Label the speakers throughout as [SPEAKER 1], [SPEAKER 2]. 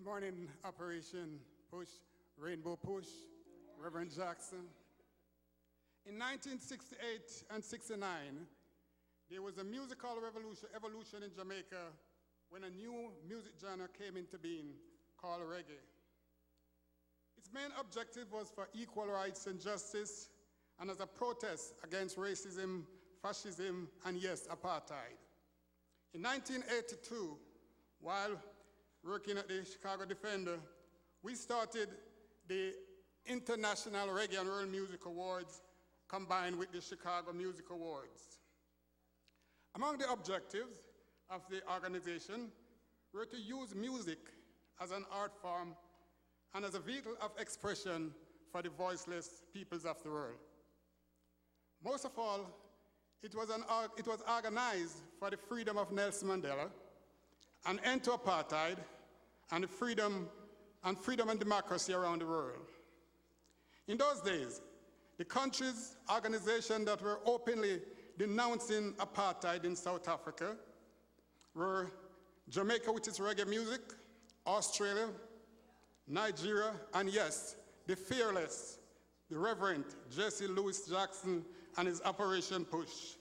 [SPEAKER 1] morning, Operation Push, Rainbow Push, Reverend Jackson. In 1968 and 69, there was a musical evolution in Jamaica when a new music genre came into being called reggae. Its main objective was for equal rights and justice, and as a protest against racism, fascism, and yes, apartheid. In 1982, while working at the Chicago Defender, we started the International Reggae and World Music Awards combined with the Chicago Music Awards. Among the objectives of the organization were to use music as an art form and as a vehicle of expression for the voiceless peoples of the world. Most of all, it was organized for the freedom of Nelson Mandela, an end to apartheid, and freedom and democracy around the world. In those days, the countries, organizations that were openly denouncing apartheid in South Africa were Jamaica with its reggae music, Australia, Nigeria, and yes, the fearless, the Reverend Jesse Louis Jackson and his Operation Push.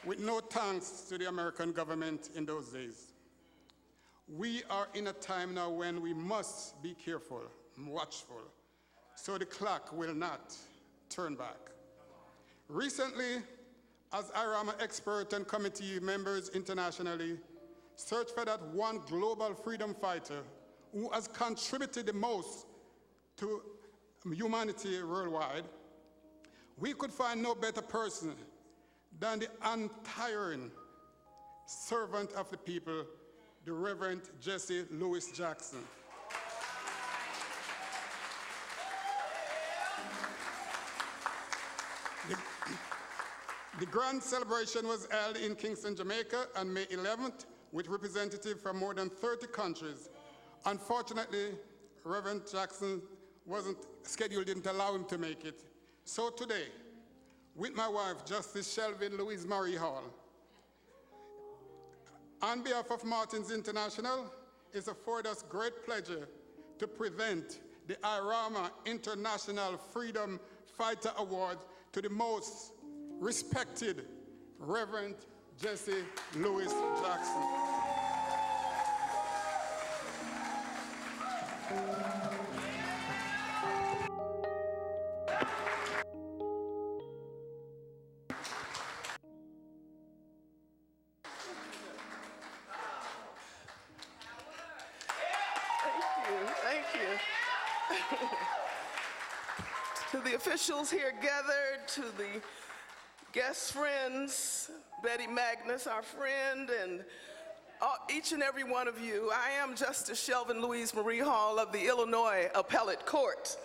[SPEAKER 1] With no thanks to the American government in those days. We are in a time now when we must be careful, watchful, so the clock will not turn back. Recently, as IRAMA expert and committee members internationally search for that one global freedom fighter who has contributed the most to humanity worldwide, we could find no better person than the untiring servant of the people, the Reverend Jesse Louis Jackson. The grand celebration was held in Kingston, Jamaica on May 11th with representatives from more than 30 countries. Unfortunately, Reverend Jackson didn't allow him to make it. So today, with my wife, Justice Shelvin Louise Marie Hall, on behalf of Martins International, it's afforded us great pleasure to present the IRAMA International Freedom Fighter Award to the most respected Reverend Jesse Louis Jackson.
[SPEAKER 2] To the officials here gathered, to the guest friends, Betty Magnus, our friend, and each and every one of you, I am Justice Shelvin Louise Marie Hall of the Illinois Appellate Court.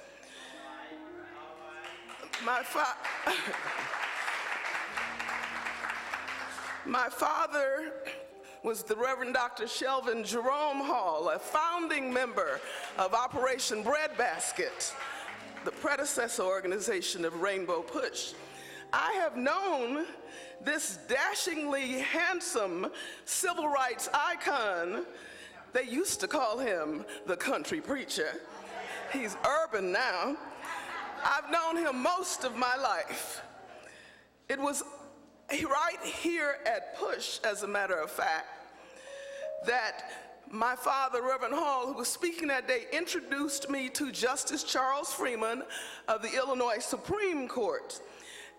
[SPEAKER 2] My father was the Reverend Dr. Shelvin Jerome Hall, a founding member of Operation Breadbasket, the predecessor organization of Rainbow Push. I have known this dashingly handsome civil rights icon. They used to call him the country preacher. He's urban now. I've known him most of my life. It was right here at Push, as a matter of fact, that my father, Reverend Hall, who was speaking that day, introduced me to Justice Charles Freeman of the Illinois Supreme Court.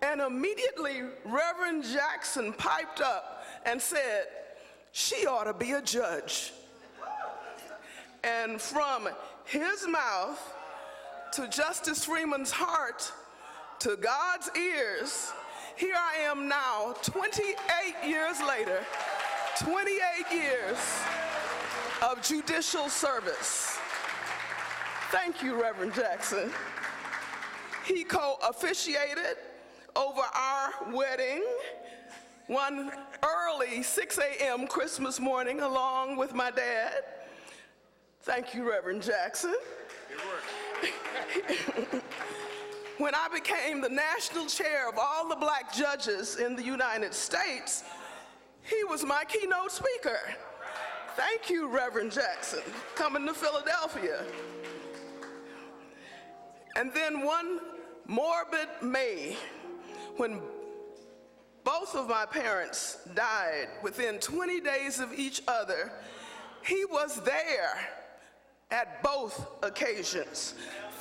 [SPEAKER 2] And immediately, Reverend Jackson piped up and said, "She ought to be a judge." And from his mouth to Justice Freeman's heart to God's ears, here I am now, 28 years later, 28 years of judicial service. Thank you, Reverend Jackson. He co-officiated over our wedding one early 6 a.m. Christmas morning along with my dad. Thank you, Reverend Jackson. When I became the national chair of all the black judges in the United States, He was my keynote speaker. Thank you, Reverend Jackson, coming to Philadelphia. And then one morbid May, when both of my parents died within 20 days of each other, he was there at both occasions.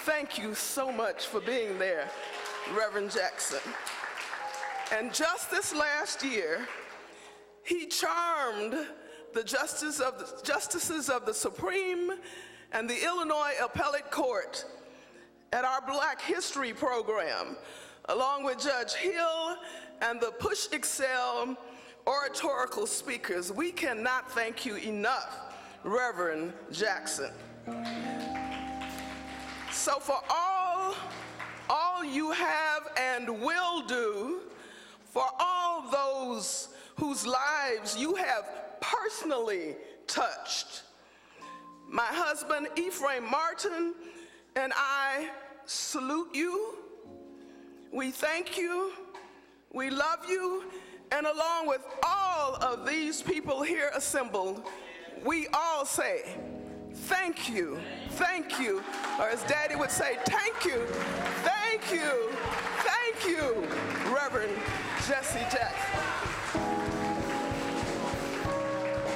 [SPEAKER 2] Thank you so much for being there, Reverend Jackson. And just this last year, he charmed the justices of the Supreme and the Illinois Appellate Court at our Black History program, along with Judge Hill and the Push Excel oratorical speakers. We cannot thank you enough, Reverend Jackson. So for all you have and will do, for all those whose lives you have personally touched, my husband Ephraim Martin and I salute you. We thank you. We love you. And along with all of these people here assembled, we all say, thank you, or as Daddy would say, thank you, Reverend Jesse Jackson.